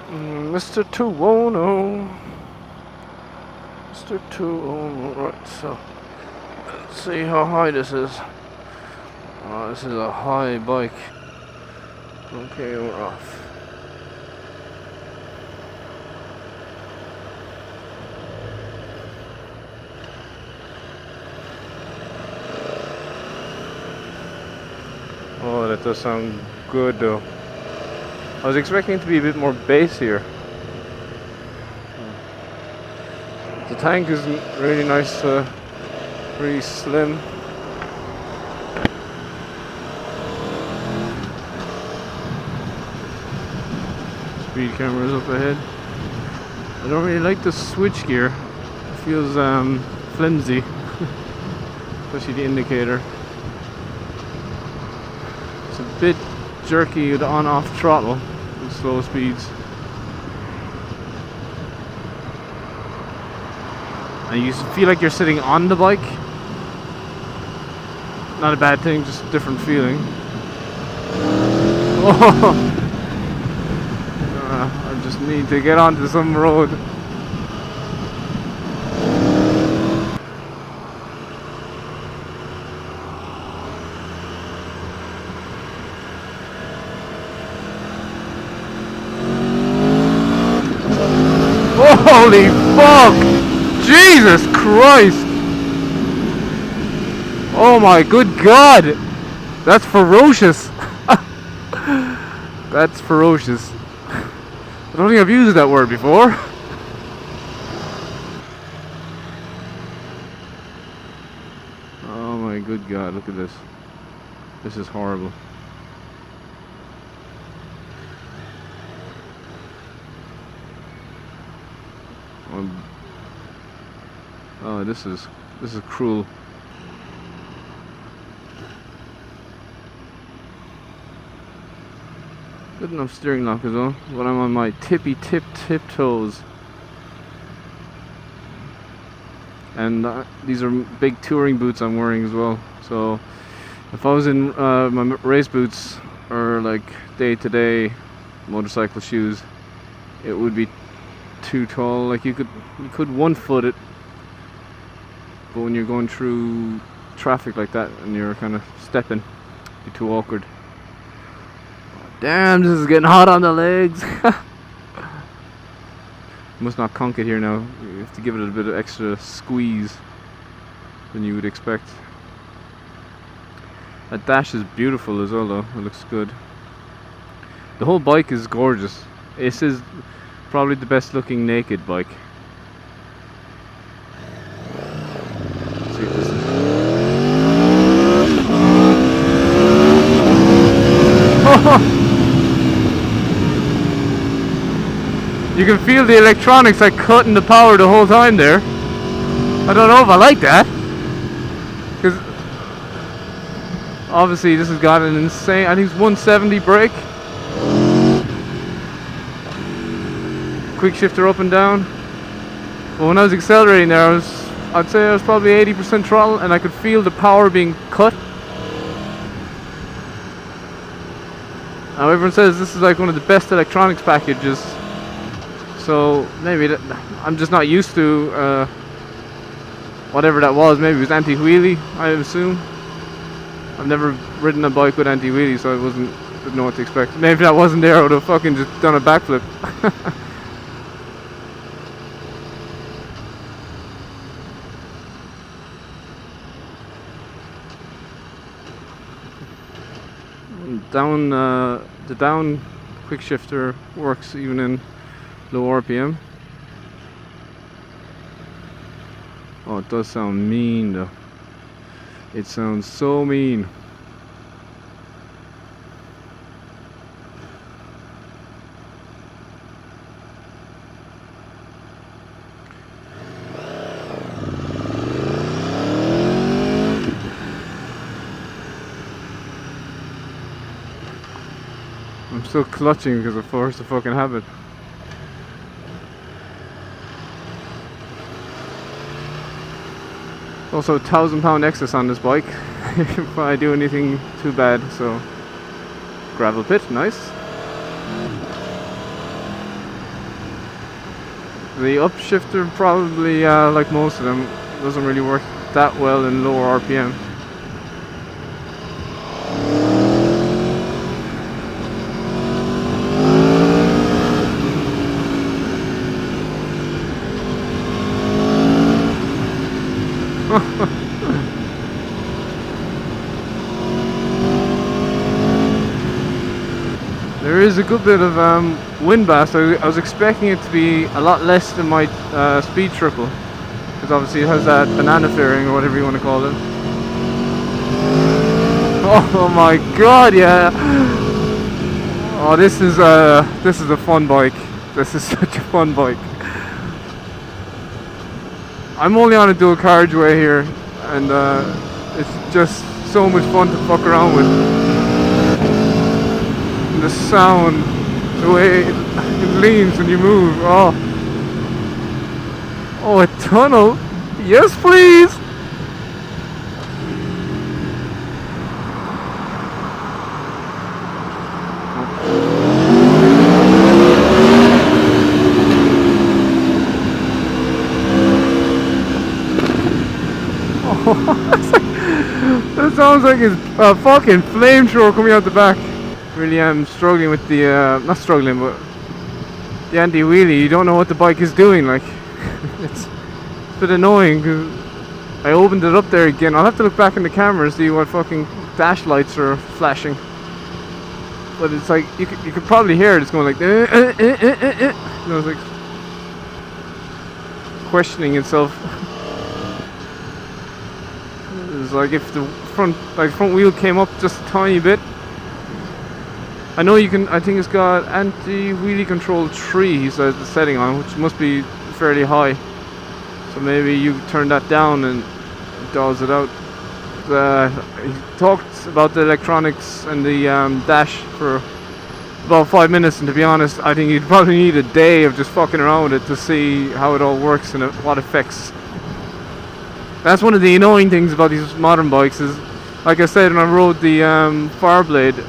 Mr. Tuono. Mr. Tuono. Right, so let's see how high this is. Oh, this is a high bike. Okay, we're off. Oh, that does sound good though. I was expecting it to be a bit more bass here. The tank is really nice, really slim. Speed cameras up ahead. I don't really like the switch gear. It feels flimsy, especially the indicator. It's a bit jerky with the on-off throttle at slow speeds. And you feel like you're sitting on the bike. Not a bad thing, just a different feeling. Oh. I just need to get onto some road. Holy fuck! Jesus Christ! Oh my good god! That's ferocious! That's ferocious. I don't think I've used that word before. Oh my good god, look at this. This is horrible. Oh, this is cruel. Good enough steering lock as well, when I'm on my tiptoes. And these are big touring boots I'm wearing as well. So if I was in my race boots or like day-to-day motorcycle shoes, it would be too tall. Like you could 1 foot it, but when you're going through traffic like that and you're kind of stepping, it'd be too awkward. Damn, this is getting hot on the legs. Must not conk it here now. You have to give it a bit of extra squeeze than you would expect. That dash is beautiful as well though. It looks good. The whole bike is gorgeous. This is probably the best looking naked bike. Let's see if this is... You can feel the electronics like cutting the power the whole time there. I don't know if I like that, because obviously this has got an insane, I think it's 170 brake. Quick shifter up and down. But when I was accelerating there, I'd say I was probably 80% throttle, and I could feel the power being cut. Now everyone says this is like one of the best electronics packages. So maybe I'm just not used to whatever that was. Maybe it was anti-wheelie, I assume. I've never ridden a bike with anti-wheelie, so I didn't know what to expect. Maybe if that wasn't there, I would have fucking just done a backflip. The down quick shifter works even in low RPM. Oh, it does sound mean though. It sounds so mean. I'm still clutching because I forced the fucking habit. Also 1,000 pound excess on this bike if I do anything too bad. So gravel pit, nice. The upshifter probably, like most of them, doesn't really work that well in lower RPM. There is a good bit of wind blast. I was expecting it to be a lot less than my speed triple, because obviously it has that banana fairing or whatever you want to call it. Oh my god, yeah! Oh, this is a fun bike. This is such a fun bike. I'm only on a dual carriageway here, and it's just so much fun to fuck around with. And the sound, the way it leans when you move. Oh, a tunnel? Yes, please. That sounds like it's a fucking flamethrower coming out the back. Really am struggling with the, not struggling, but the anti-wheelie. You don't know what the bike is doing, like. It's a bit annoying, because I opened it up there again. I'll have to look back in the camera and see what fucking dash lights are flashing. But it's like, you could probably hear it, it's going like, and I was like, questioning itself. It's like if the front wheel came up just a tiny bit. I know you can, I think it's got anti-wheelie control 3, he says the setting on, which must be fairly high. So maybe you turn that down and it dials it out. He talked about the electronics and the dash for about 5 minutes, and to be honest, I think you'd probably need a day of just fucking around with it to see how it all works and what effects. That's one of the annoying things about these modern bikes is, like I said when I rode the Fireblade,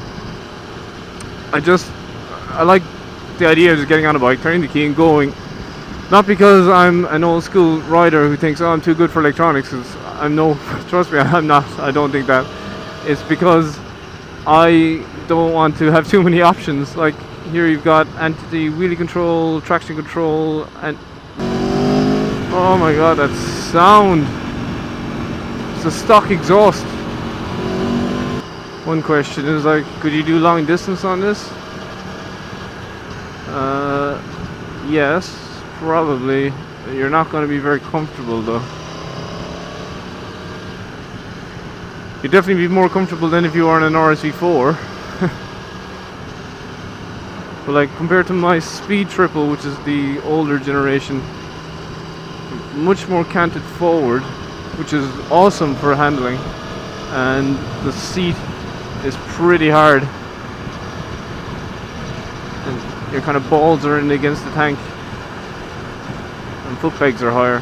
I like the idea of just getting on a bike, turning the key and going. Not because I'm an old school rider who thinks, oh, I'm too good for electronics, because trust me, I'm not, I don't think that. It's because I don't want to have too many options. Like here you've got anti-wheelie control, traction control, and oh my god, that sound! It's a stock exhaust. One question is like, could you do long distance on this? Yes, probably. You're not going to be very comfortable though. You'd definitely be more comfortable than if you were on an RSV4. But like compared to my Speed Triple, which is the older generation, much more canted forward, which is awesome for handling, and the seat is pretty hard, and your kind of balls are in against the tank, and foot pegs are higher.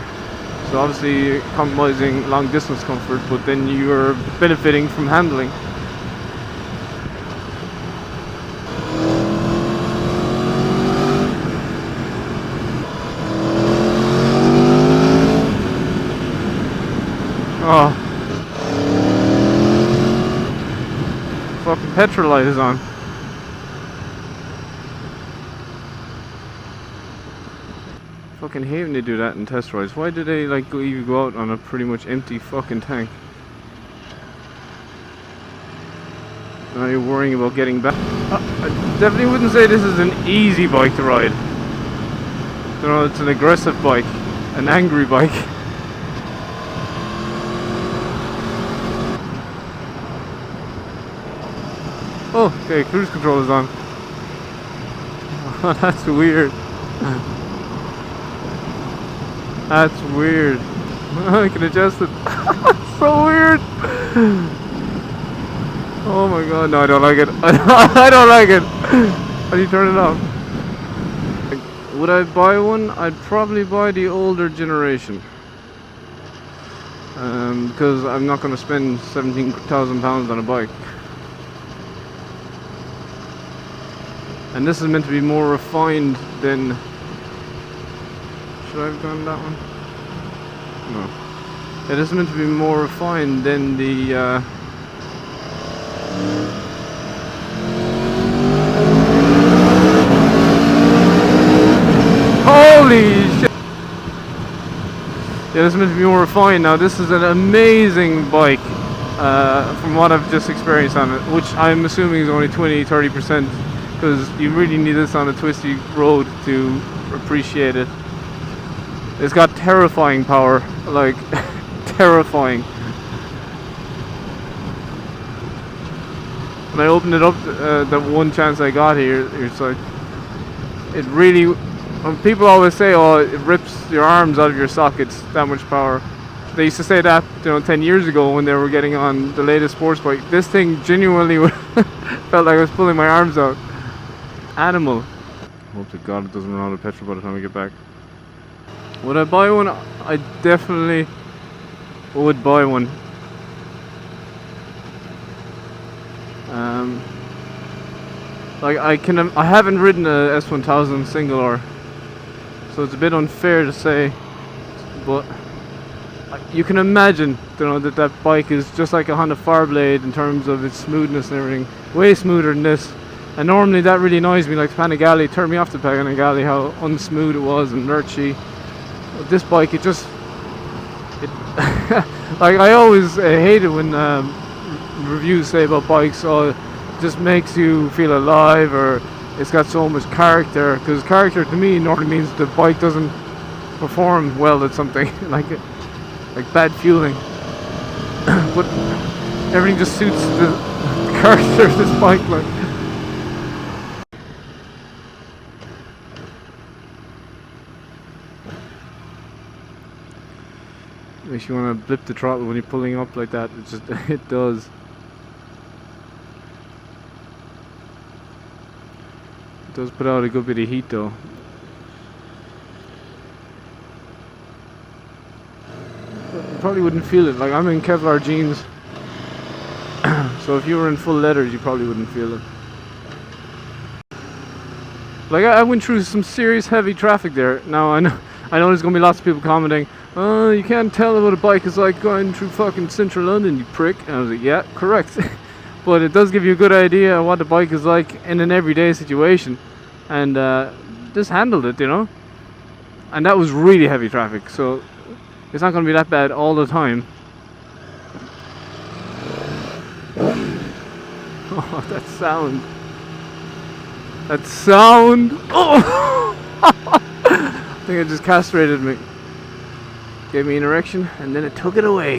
So obviously you're compromising long distance comfort, but then you're benefiting from handling. Oh, fucking petrol light is on. Fucking hate when they do that in test rides. Why do they like even go out on a pretty much empty fucking tank? Now you're worrying about getting back. I definitely wouldn't say this is an easy bike to ride. You know, it's an aggressive bike, an angry bike. Oh, okay, cruise control is on. Oh, that's weird. That's weird. I can adjust it. It's so weird. Oh my god, no, I don't like it. I don't like it. How do you turn it off? Would I buy one? I'd probably buy the older generation. Because I'm not going to spend £17,000 on a bike. And this is meant to be more refined than Should I have gone that one? No. It is meant to be more refined than the holy shit! Yeah, this is meant to be more refined. Now this is an amazing bike from what I've just experienced on it, which I'm assuming is only 20-30%, because you really need this on a twisty road to appreciate it. It's got terrifying power, like terrifying. When I opened it up, that one chance I got here, it's like, it really, people always say, oh, it rips your arms out of your sockets, that much power. They used to say that, 10 years ago when they were getting on the latest sports bike. This thing genuinely felt like I was pulling my arms out. Animal. Hope to God it doesn't run out of petrol by the time we get back. Would I buy one? I definitely would buy one. Like I haven't ridden a S1000 single R, so it's a bit unfair to say, but you can imagine, that bike is just like a Honda Fireblade in terms of its smoothness and everything, way smoother than this. And normally that really annoys me, like the Panigale turned me off the Panigale, how unsmooth it was and lurchy. But this bike, it like I always hate it when reviews say about bikes, oh, it just makes you feel alive, or it's got so much character, because character to me normally means the bike doesn't perform well at something, like bad fueling. But everything just suits the character of this bike, like. Makes you want to blip the throttle when you're pulling up like that. It just it does. It does put out a good bit of heat though. You probably wouldn't feel it. Like, I'm in Kevlar jeans, so if you were in full leathers, you probably wouldn't feel it. Like, I went through some serious heavy traffic there. Now I know there's gonna be lots of people commenting, oh, you can't tell what a bike is like going through fucking central London, you prick. And I was like, yeah, correct. But it does give you a good idea of what the bike is like in an everyday situation. And just handled it, And that was really heavy traffic, so it's not going to be that bad all the time. Oh, that sound. That sound. Oh! I think it just castrated me. Gave me an erection, and then it took it away.